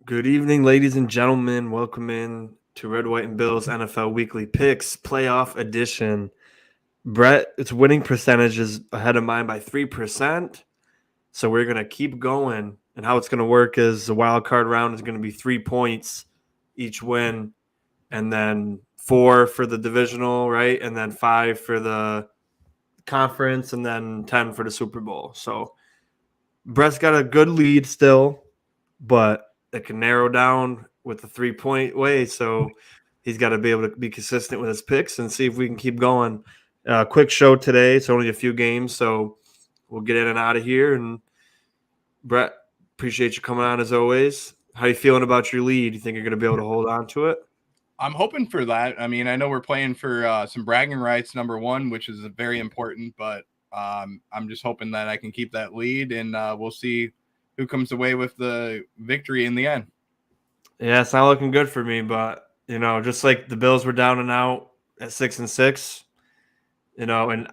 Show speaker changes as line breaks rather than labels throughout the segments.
Good evening, ladies and gentlemen. Welcome in to Red, White, and Bills NFL Weekly Picks Playoff Edition. Brett, its winning percentage is ahead of mine by 3%. So we're going to keep going. And how it's going to work is the wild card round is going to be 3 points each win, and then 4 for the divisional, right? And then 5 for the conference, and then 10 for the Super Bowl. So Brett's got a good lead still, but it can narrow down with the 3-point way. So he's got to be able to be consistent with his picks and see if we can keep going. Quick show today. It's only a few games, so we'll get in and out of here. And Brett, appreciate you coming on as always. How you feeling about your lead? You think you're going to be able to hold on to it?
I'm hoping for that. I mean, I know we're playing for some bragging rights, number one, which is very important, but I'm just hoping that I can keep that lead, and we'll see who comes away with the victory in the end.
Yeah, it's not looking good for me, but, just like the Bills were down and out at 6-6, and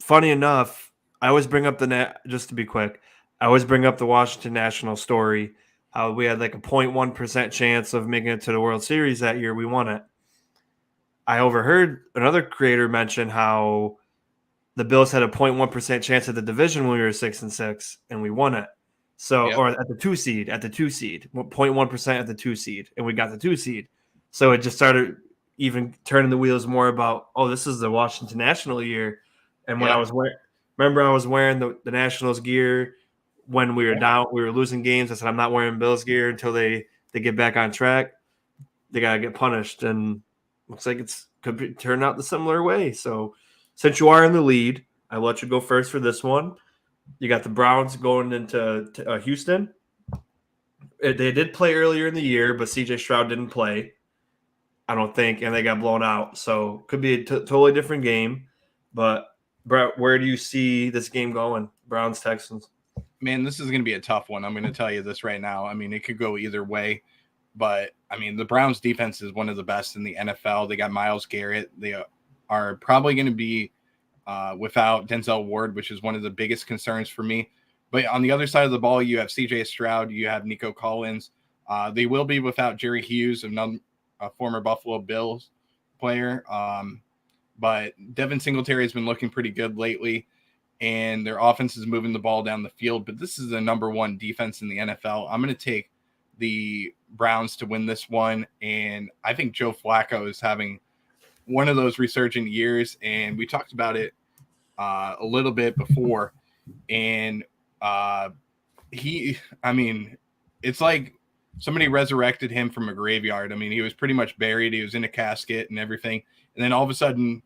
funny enough, I always bring up just to be quick, I always bring up the Washington National story. How we had like a 0.1% chance of making it to the World Series that year. We won it. I overheard another creator mention how the Bills had a 0.1% chance at the division when we were 6-6, and we won it. So,
Yep.
or at the 2 seed, 0.1% at the 2 seed, and we got the 2 seed. So it just started even turning the wheels more about, oh, this is the Washington National year. And when
Yep.
I was wearing the Nationals gear when we were down, we were losing games. I said, I'm not wearing Bills gear until they get back on track. They got to get punished. And looks like could turn out the similar way. So since you are in the lead, I'll let you go first for this one. You got the Browns going into Houston. They did play earlier in the year, but C.J. Stroud didn't play, I don't think, and they got blown out. So could be a totally different game. But, Brett, where do you see this game going? Browns, Texans.
Man, this is going to be a tough one. I'm going to tell you this right now. I mean, it could go either way. But, I mean, the Browns' defense is one of the best in the NFL. They got Myles Garrett. They are probably going to be without Denzel Ward, which is one of the biggest concerns for me. But on the other side of the ball, you have C.J. Stroud. You have Nico Collins. They will be without Jerry Hughes, a former Buffalo Bills player. But Devin Singletary has been looking pretty good lately, and their offense is moving the ball down the field. But this is the number one defense in the NFL. I'm going to take the Browns to win this one, and I think Joe Flacco is having one of those resurgent years, and we talked about it a little bit before, and it's like somebody resurrected him from a graveyard. I mean, he was pretty much buried. He was in a casket and everything, and then all of a sudden,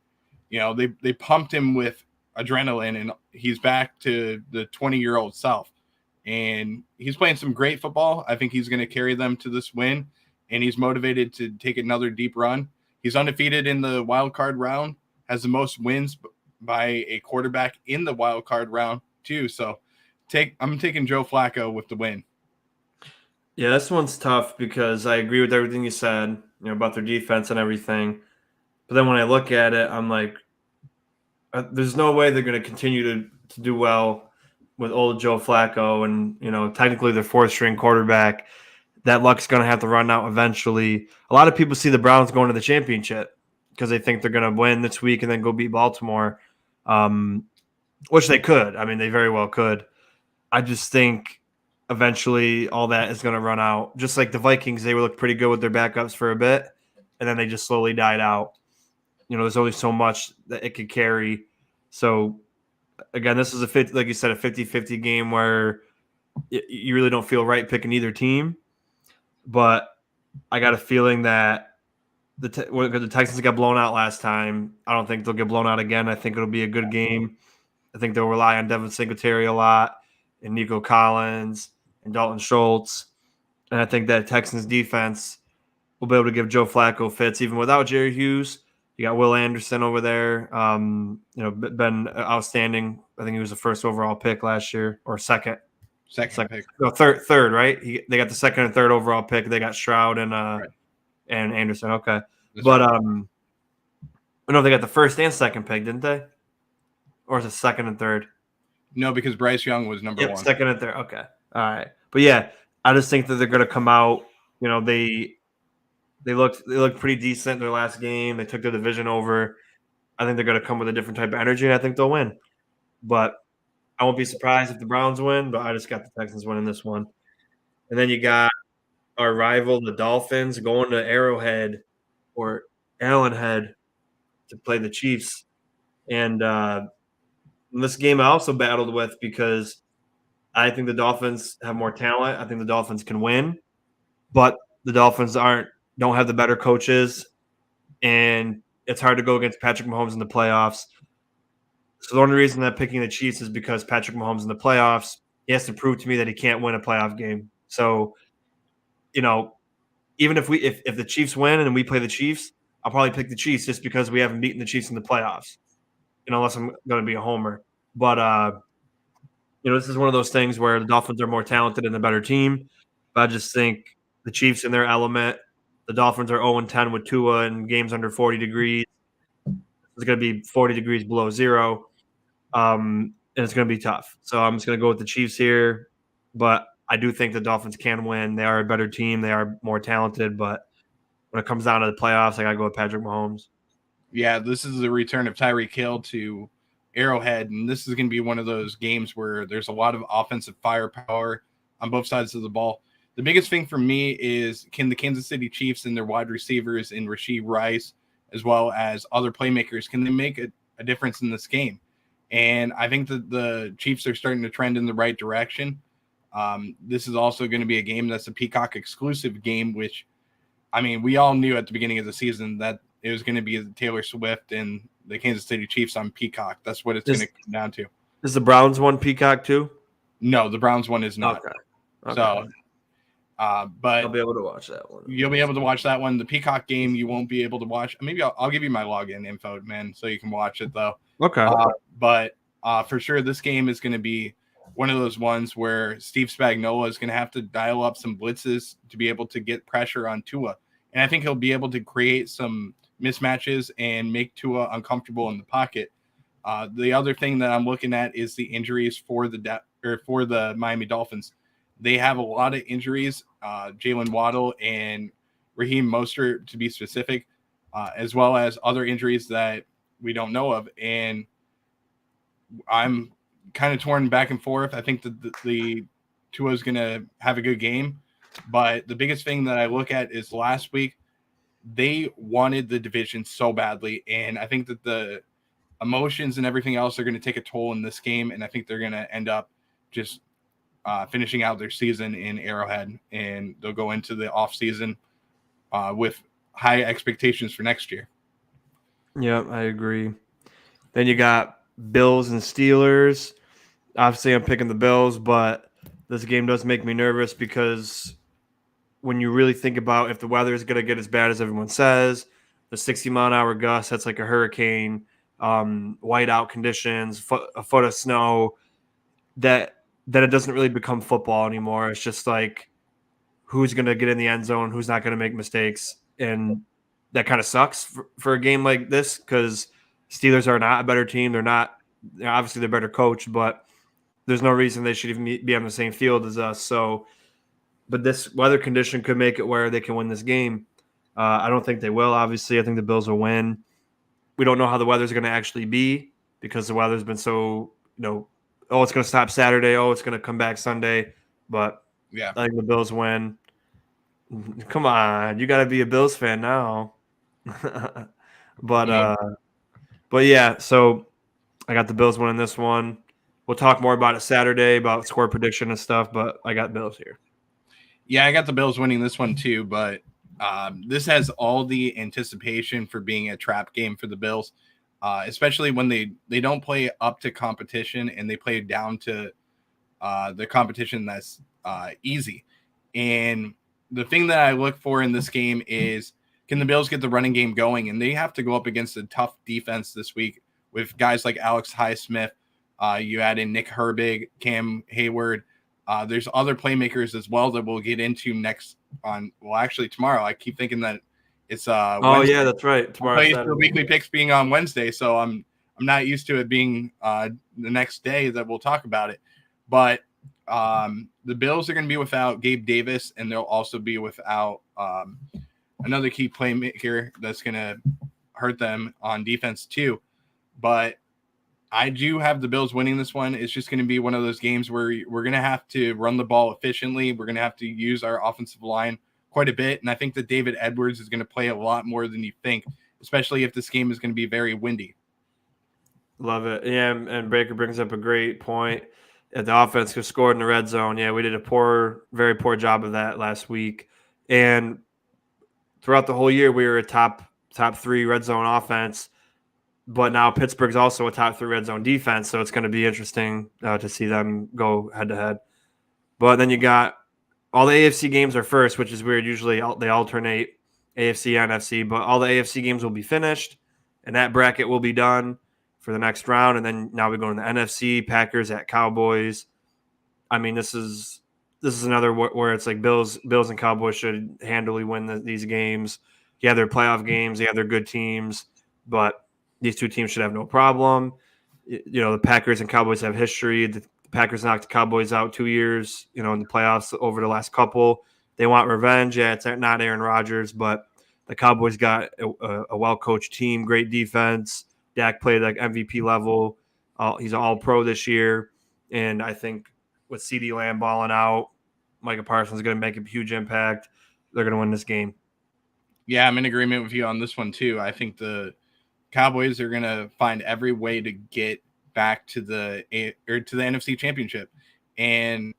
they pumped him with adrenaline, and he's back to the 20-year-old self. And he's playing some great football. I think he's going to carry them to this win, and he's motivated to take another deep run. He's undefeated in the wild card round, has the most wins by a quarterback in the wild card round too. So I'm taking Joe Flacco with the win.
Yeah, this one's tough because I agree with everything you said, about their defense and everything. But then when I look at it, I'm like, there's no way they're going to continue to do well with old Joe Flacco, and technically their fourth string quarterback. That luck's going to have to run out eventually. A lot of people see the Browns going to the championship because they think they're going to win this week and then go beat Baltimore, which they could. I mean, they very well could. I just think eventually all that is going to run out. Just like the Vikings, they looked pretty good with their backups for a bit, and then they just slowly died out. There's only so much that it could carry. So, again, this is like you said, a 50-50 game where you really don't feel right picking either team. But I got a feeling that the Texans got blown out last time. I don't think they'll get blown out again. I think it'll be a good game. I think they'll rely on Devin Singletary a lot, and Nico Collins and Dalton Schultz. And I think that Texans defense will be able to give Joe Flacco fits even without Jerry Hughes. You got Will Anderson over there. Been outstanding. I think he was the first overall pick last year, or second
Second pick.
No, third, right? They got the second and third overall pick. They got Stroud and
Right.
and Anderson. Okay,
That's
but
right.
no, they got the first and second pick, didn't they? Or is it second and third?
No, because Bryce Young was number one.
Second and third. Okay, all right. But yeah, I just think that they're going to come out You know, they looked pretty decent in their last game. They took the division over. I think they're going to come with a different type of energy, and I think they'll win. But I won't be surprised if the Browns win. But I just got the Texans winning this one. And then you got our rival, the Dolphins, going to Arrowhead or Allenhead to play the Chiefs. And this game I also battled with because I think the Dolphins have more talent. I think the Dolphins can win, but the Dolphins don't have the better coaches, and it's hard to go against Patrick Mahomes in the playoffs. So the only reason I'm picking the Chiefs is because Patrick Mahomes in the playoffs, he has to prove to me that he can't win a playoff game. So, you know, even if the Chiefs win and we play the Chiefs, I'll probably pick the Chiefs just because we haven't beaten the Chiefs in the playoffs. Unless I'm going to be a homer. But this is one of those things where the Dolphins are more talented and a better team. But I just think the Chiefs in their element. The Dolphins are 0-10 with Tua in games under 40 degrees. It's going to be 40 degrees below zero. And it's going to be tough. So I'm just going to go with the Chiefs here. But I do think the Dolphins can win. They are a better team. They are more talented. But when it comes down to the playoffs, I got to go with Patrick Mahomes.
Yeah, this is the return of Tyreek Hill to Arrowhead, and this is going to be one of those games where there's a lot of offensive firepower on both sides of the ball. The biggest thing for me is, can the Kansas City Chiefs and their wide receivers in Rashee Rice, as well as other playmakers, can they make a difference in this game? And I think that the Chiefs are starting to trend in the right direction. This is also going to be a game that's a Peacock exclusive game, which, I mean, we all knew at the beginning of the season that it was going to be Taylor Swift and the Kansas City Chiefs on Peacock. That's what it's going to come down to.
Is the Browns one Peacock too?
No, the Browns one is not.
Okay.
So, but
I'll be able to watch that one.
You'll be able to watch that one. The Peacock game you won't be able to watch. Maybe I'll give you my login info, man, so you can watch it though.
Okay.
But for sure, this game is going to be one of those ones where Steve Spagnuolo is going to have to dial up some blitzes to be able to get pressure on Tua, and I think he'll be able to create some mismatches and make Tua uncomfortable in the pocket. The other thing that I'm looking at is the injuries for the Miami Dolphins. They have a lot of injuries, Jalen Waddle and Raheem Mostert, to be specific, as well as other injuries that we don't know of. And I'm kind of torn back and forth. I think that the Tua is going to have a good game. But the biggest thing that I look at is last week, they wanted the division so badly. And I think that the emotions and everything else are going to take a toll in this game. And I think they're going to end up just finishing out their season in Arrowhead. And they'll go into the off season with high expectations for next year.
Yeah, I agree. Then you got Bills and Steelers. Obviously, I'm picking the Bills, but this game does make me nervous because when you really think about if the weather is going to get as bad as everyone says, the 60-mile-an-hour gust, that's like a hurricane, whiteout conditions, a foot of snow, that it doesn't really become football anymore. It's just like who's going to get in the end zone, who's not going to make mistakes. And that kind of sucks for a game like this because Steelers are not a better team. They're obviously they're better coached, but there's no reason they should even be on the same field as us. So, but this weather condition could make it where they can win this game. I don't think they will. Obviously, I think the Bills will win. We don't know how the weather's going to actually be because the weather's been so, it's going to stop Saturday. Oh, it's going to come back Sunday. But
yeah,
I think the Bills win. Come on, you got to be a Bills fan now. But yeah, so I got the Bills winning this one. We'll talk more about it Saturday about score prediction and stuff, but I got Bills here.
Yeah, I got the Bills winning this one too, but this has all the anticipation for being a trap game for the Bills, especially when they don't play up to competition and they play down to the competition that's easy. And the thing that I look for in this game is, can the Bills get the running game going? And they have to go up against a tough defense this week with guys like Alex Highsmith. You add in Nick Herbig, Cam Hayward. There's other playmakers as well that we'll get into tomorrow. I keep thinking that it's Wednesday.
Yeah, that's right. Tomorrow.
The weekly picks being on Wednesday, so I'm not used to it being the next day that we'll talk about it. But The Bills are going to be without Gabe Davis, and they'll also be without another key playmaker that's going to hurt them on defense too. But I do have the Bills winning this one. It's just going to be one of those games where we're going to have to run the ball efficiently. We're going to have to use our offensive line quite a bit. And I think that David Edwards is going to play a lot more than you think, especially if this game is going to be very windy.
Love it. Yeah, and Baker brings up a great point. The offense who scored in the red zone. Yeah, we did a very poor job of that last week. And throughout the whole year, we were a top 3 red zone offense. But now Pittsburgh's also a top 3 red zone defense, so it's going to be interesting to see them go head to head. But then you got all the AFC games are first, which is weird. Usually they alternate AFC and NFC, but all the AFC games will be finished, and that bracket will be done for the next round. And then now we go to the NFC, Packers at Cowboys. I mean, this is another where it's like Bills and Cowboys should handily win these games. Yeah, they're playoff games. Yeah, they're good teams, but these two teams should have no problem. You know, the Packers and Cowboys have history. The Packers knocked the Cowboys out 2 years, in the playoffs over the last couple. They want revenge. Yeah, it's not Aaron Rodgers, but the Cowboys got a well-coached team, great defense. Dak played like MVP level. He's an all-pro this year. And I think with CeeDee Lamb balling out, Micah Parsons is going to make a huge impact. They're going to win this game.
Yeah, I'm in agreement with you on this one too. I think the Cowboys are going to find every way to get back to the NFC Championship. And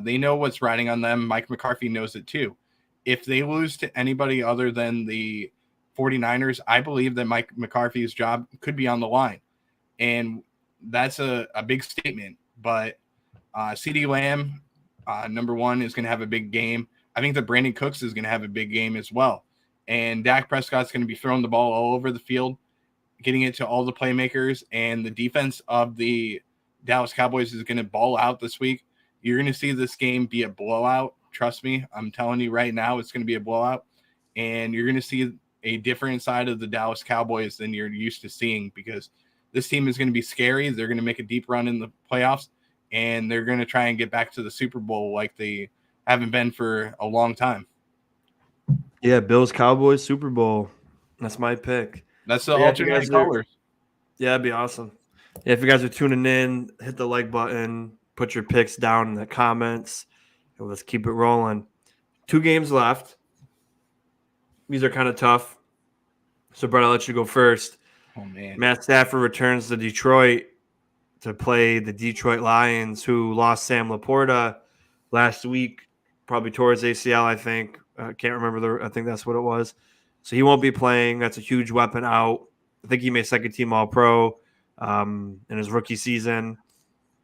they know what's riding on them. Mike McCarthy knows it too. If they lose to anybody other than the 49ers, I believe that Mike McCarthy's job could be on the line. And that's a big statement. But CeeDee Lamb, number one, is going to have a big game. I think that Brandon Cooks is going to have a big game as well. And Dak Prescott's going to be throwing the ball all over the field, getting it to all the playmakers, and the defense of the Dallas Cowboys is going to ball out this week. You're going to see this game be a blowout. Trust me, I'm telling you right now, it's going to be a blowout, and you're going to see a different side of the Dallas Cowboys than you're used to seeing, because this team is going to be scary. They're going to make a deep run in the playoffs, and they're going to try and get back to the Super Bowl like they haven't been for a long time.
Yeah, Bills Cowboys Super Bowl. That's my pick.
That's the alternate colors.
Yeah, that'd be awesome. Yeah, if you guys are tuning in, hit the like button, put your picks down in the comments, and let's keep it rolling. 2 games left. These are kind of tough. So, Brett, I'll let you go first.
Oh, man.
Matt Stafford returns to Detroit to play the Detroit Lions, who lost Sam Laporta last week, probably towards ACL, I think. I can't remember. I think that's what it was. So he won't be playing. That's a huge weapon out. I think he made second-team All-Pro in his rookie season.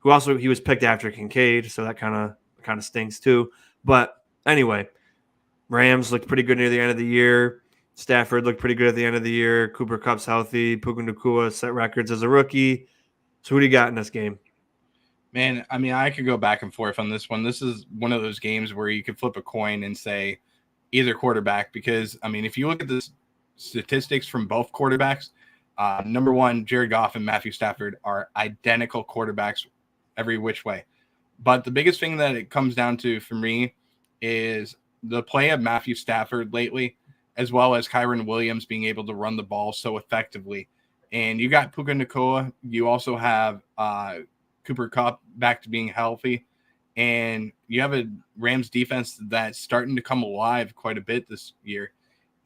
He was picked after Kincaid, so that kind of stinks too. But anyway, Rams looked pretty good near the end of the year. Stafford looked pretty good at the end of the year. Cooper Kupp's healthy. Puka Nacua set records as a rookie. So who do you got in this game?
Man, I mean, I could go back and forth on this one. This is one of those games where you could flip a coin and say either quarterback, because, I mean, if you look at the statistics from both quarterbacks, number one, Jared Goff and Matthew Stafford are identical quarterbacks every which way. But the biggest thing that it comes down to for me is the play of Matthew Stafford lately, as well as Kyron Williams being able to run the ball so effectively. And you got Puka Nacua. You also have Cooper Kupp back to being healthy. And you have a Rams defense that's starting to come alive quite a bit this year.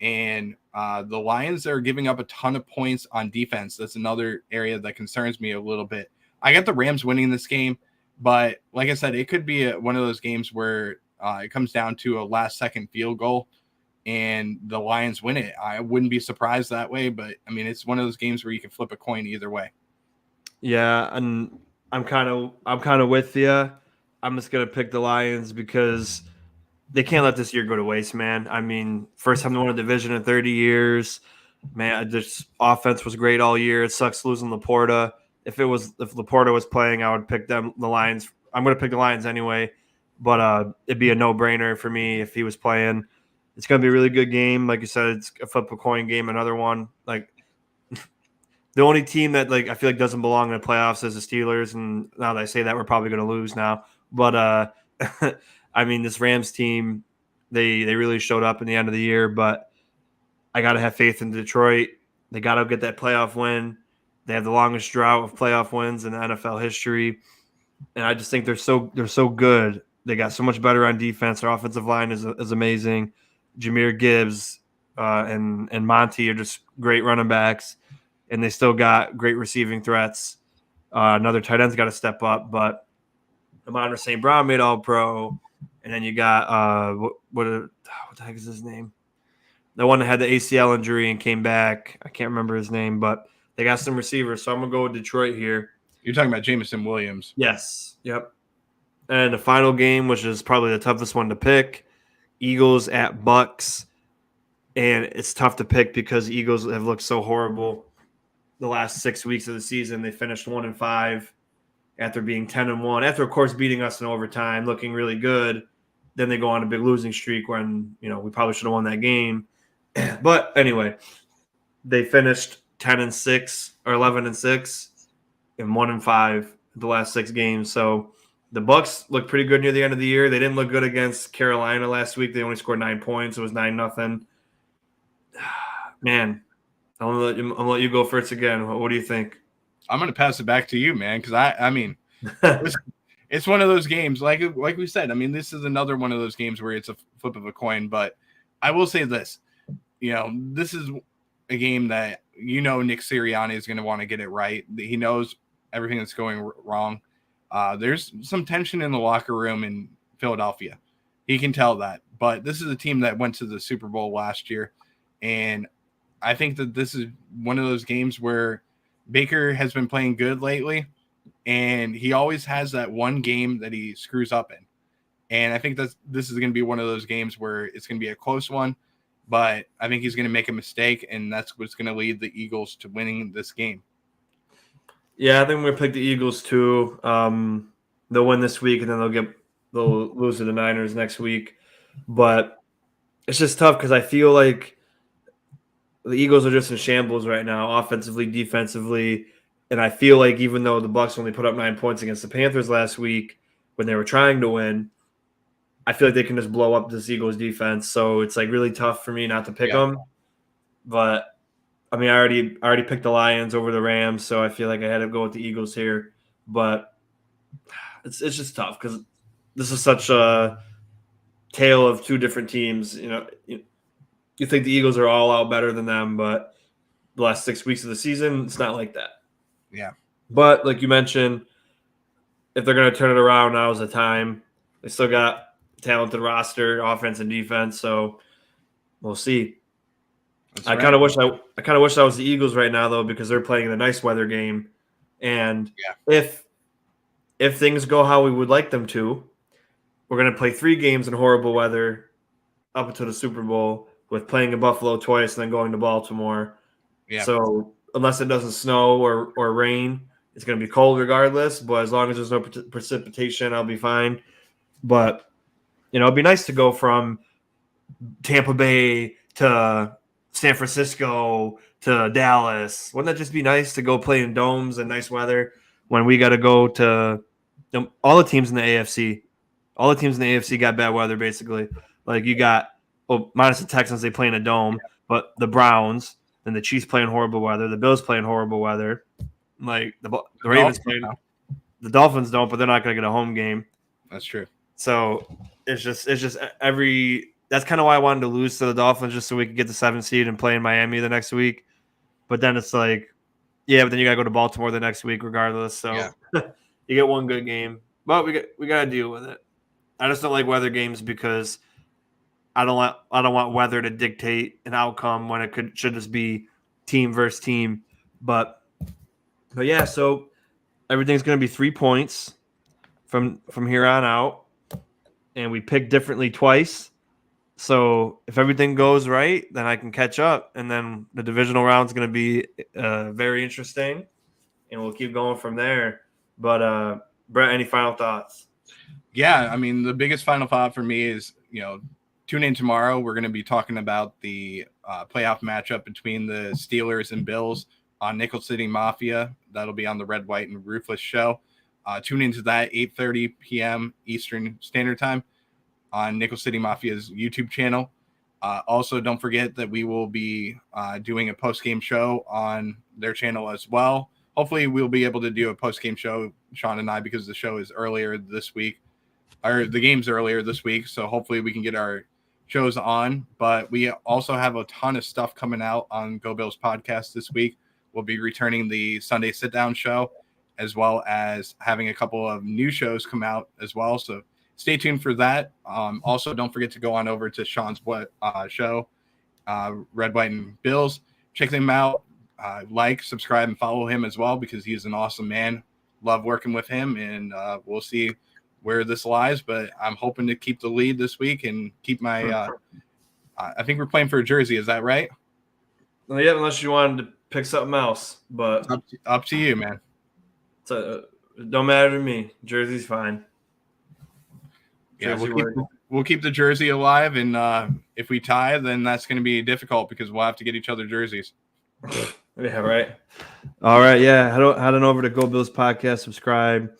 And the Lions are giving up a ton of points on defense. That's another area that concerns me a little bit. I got the Rams winning this game, but like I said, it could be one of those games where it comes down to a last-second field goal and the Lions win it. I wouldn't be surprised that way, but, I mean, it's one of those games where you can flip a coin either way.
Yeah, and I'm kind of with you. I'm just going to pick the Lions because they can't let this year go to waste, man. I mean, first time to win a division in 30 years. Man, this offense was great all year. It sucks losing Laporta. If Laporta was playing, I would pick the Lions. I'm going to pick the Lions anyway, but it'd be a no-brainer for me if he was playing. It's going to be a really good game. Like you said, it's a flip a coin game, another one. Like the only team that I feel like doesn't belong in the playoffs is the Steelers, and now that I say that, we're probably going to lose now. But I mean, this Rams team, they really showed up in the end of the year. But I got to have faith in Detroit. They got to get that playoff win. They have the longest drought of playoff wins in NFL history, and I just think they're so good. They got so much better on defense. Their offensive line is amazing. Jameer Gibbs and Monty are just great running backs, and they still got great receiving threats. Another tight end's got to step up, but Amon St. Brown made All Pro, and then you got what the heck is his name? The one that had the ACL injury and came back. I can't remember his name, but they got some receivers, so I'm gonna go with Detroit here.
You're talking about Jameson Williams.
Yes. Yep. And the final game, which is probably the toughest one to pick, Eagles at Bucks. And it's tough to pick because Eagles have looked so horrible the last 6 weeks of the season. They finished 1-5 after being 10-1. After, of course, beating us in overtime, looking really good. Then they go on a big losing streak when, we probably should have won that game. But anyway, they finished 10-6 or 11-6 and 1-5 the last 6 games. So the Bucks looked pretty good near the end of the year. They didn't look good against Carolina last week. They only scored 9 points. It was 9-0. Man, I'm gonna let you go first again. What do you think?
I'm gonna pass it back to you, man, because I mean, it's one of those games. Like we said, I mean, this is another one of those games where it's a flip of a coin. But I will say this, this is a game that Nick Sirianni is going to want to get it right. He knows everything that's going wrong. There's some tension in the locker room in Philadelphia. He can tell that. But this is a team that went to the Super Bowl last year, and I think that this is one of those games where Baker has been playing good lately, and he always has that one game that he screws up in. And I think that this is going to be one of those games where it's going to be a close one, but I think he's going to make a mistake, and that's what's going to lead the Eagles to winning this game.
Yeah, I think we're going to pick the Eagles too. They'll win this week, and then they'll lose to the Niners next week. But it's just tough because I feel like the Eagles are just in shambles right now, offensively, defensively. And I feel like even though the Bucks only put up 9 points against the Panthers last week when they were trying to win, I feel like they can just blow up this Eagles defense. So it's like really tough for me not to pick them. But I mean, I already picked the Lions over the Rams, so I feel like I had to go with the Eagles here. But it's just tough because this is such a tale of two different teams. You think the Eagles are all out better than them, but the last 6 weeks of the season, it's not like that.
Yeah.
But like you mentioned, if they're going to turn it around, now's the time. They still got talented roster, offense and defense, so we'll see. I kind of wish I was the Eagles right now though, because they're playing in a nice weather game, and if things go how we would like them to, we're going to play 3 games in horrible weather up until the Super Bowl, with playing in Buffalo twice and then going to Baltimore. Yeah. So unless it doesn't snow or rain, it's going to be cold regardless. But as long as there's no precipitation, I'll be fine. But, it'd be nice to go from Tampa Bay to San Francisco to Dallas. Wouldn't that just be nice to go play in domes and nice weather when we got to go to all the teams in the AFC? All the teams in the AFC got bad weather, basically. Like you got minus the Texans, they play in a dome, but the Browns and the Chiefs play in horrible weather. The Bills play in horrible weather. Like the Ravens play. The Dolphins don't, but they're not going to get a home game.
That's true.
So it's just every. That's kind of why I wanted to lose to the Dolphins, just so we could get the 7th seed and play in Miami the next week. But then it's like, yeah, but then you got to go to Baltimore the next week regardless. So you get one good game, but we got to deal with it. I just don't like weather games because I don't want weather to dictate an outcome when it should just be team versus team. But yeah, so everything's going to be 3 points from here on out, and we pick differently twice. So if everything goes right, then I can catch up, and then the divisional round is going to be very interesting, and we'll keep going from there. But Brett, any final thoughts?
Yeah, I mean, the biggest final thought for me is, tune in tomorrow. We're going to be talking about the playoff matchup between the Steelers and Bills on Nickel City Mafia. That'll be on the Red, White, and Ruthless show. Tune into that 8:30 p.m. Eastern Standard Time on Nickel City Mafia's YouTube channel. Also, don't forget that we will be doing a post-game show on their channel as well. Hopefully, we'll be able to do a post-game show, Sean and I, because the show is earlier this week, or the game's earlier this week. So hopefully we can get our shows on. But we also have a ton of stuff coming out on Go Bills podcast this week. We'll be returning the Sunday sit-down show, as well as having a couple of new shows come out as well. So stay tuned for that. Also, don't forget to go on over to Sean's show, Red, White, and Bills. Check them out. Like, subscribe, and follow him as well, because he's an awesome man. Love working with him, and we'll see where this lies. But I'm hoping to keep the lead this week and keep my I think we're playing for a jersey. Is that right?
Well, yeah, unless you wanted to pick something else. But
up to you, man.
It don't matter to me. Jersey's fine.
Yeah, we'll keep the jersey alive, and if we tie, then that's going to be difficult because we'll have to get each other jerseys.
Yeah, right. All right, yeah. Head on over to Go Bills Podcast, subscribe,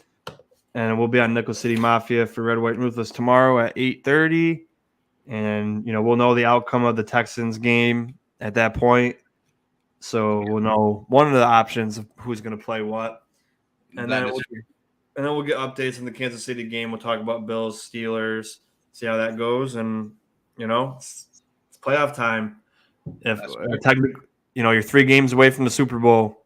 and we'll be on Nickel City Mafia for Red, White, and Ruthless tomorrow at 8:30. And we'll know the outcome of the Texans game at that point. So we'll know one of the options of who's going to play what, and then we'll get updates on the Kansas City game. We'll talk about Bills, Steelers, see how that goes, and it's playoff time. If technically, you're 3 games away from the Super Bowl.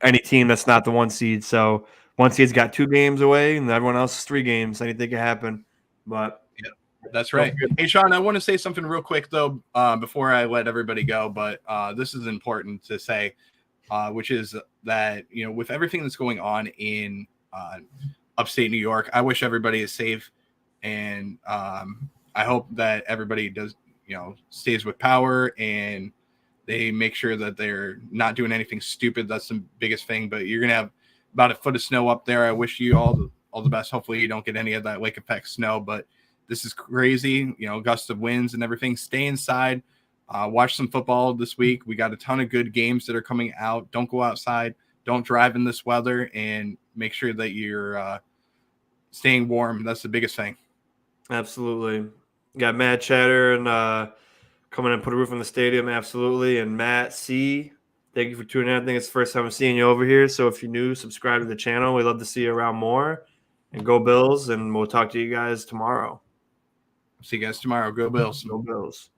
Any team that's not the 1 seed, so 1 seed's got 2 games away, and everyone else is 3 games. Anything can happen, but
yeah, that's right. Hey, Sean, I want to say something real quick though before I let everybody go. But this is important to say, which is that with everything that's going on in upstate New York, I wish everybody is safe, and I hope that everybody does stays with power and they make sure that they're not doing anything stupid. That's the biggest thing. But you're gonna have about a foot of snow up there. I wish you all the best. Hopefully you don't get any of that lake effect snow, but this is crazy, gusts of winds and everything. Stay inside, watch some football this week. We got a ton of good games that are coming out. Don't go outside, don't drive in this weather, and make sure that you're staying warm. That's the biggest thing.
Absolutely. Got Matt Chatter and coming and put a roof on the stadium, absolutely. And Matt C, thank you for tuning in. I think it's the first time I'm seeing you over here. So if you're new, subscribe to the channel. We'd love to see you around more. And go Bills, and we'll talk to you guys tomorrow.
See you guys tomorrow. Go Bills.
Go Bills.